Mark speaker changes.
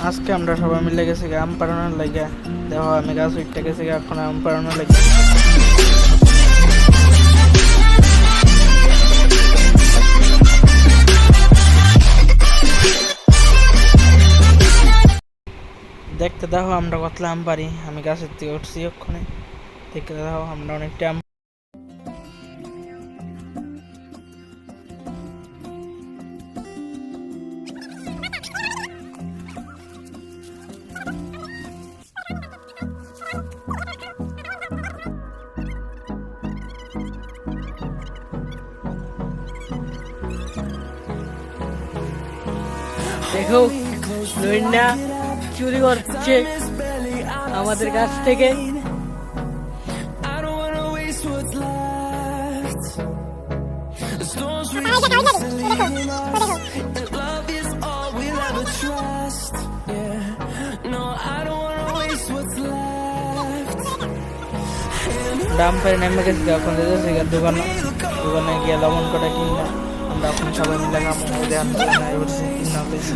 Speaker 1: আজকে আমরা সবাই মিলে গেছি আম পাড়ানোর লাগে। দেখো আমি গাছ উঠতে গেছি এখন আম পাড়ানোর লাগে। দেখতে দেখো আমরা কতলা আম পারি। আমি গাছের থেকে উঠছি ওখানে, দেখতে দেখো আমরা অনেকটা আম।
Speaker 2: দেখো লইন্ডা চুরি করছে আমাদের কাছ থেকে।
Speaker 1: ডাম পারে নেমে গেছি এখন যেতেছি দোকানে গিয়ে লবণ কটা কিনলাম। আমরা এখন সবাই মিলে খাবো, কিনা পেয়েছি।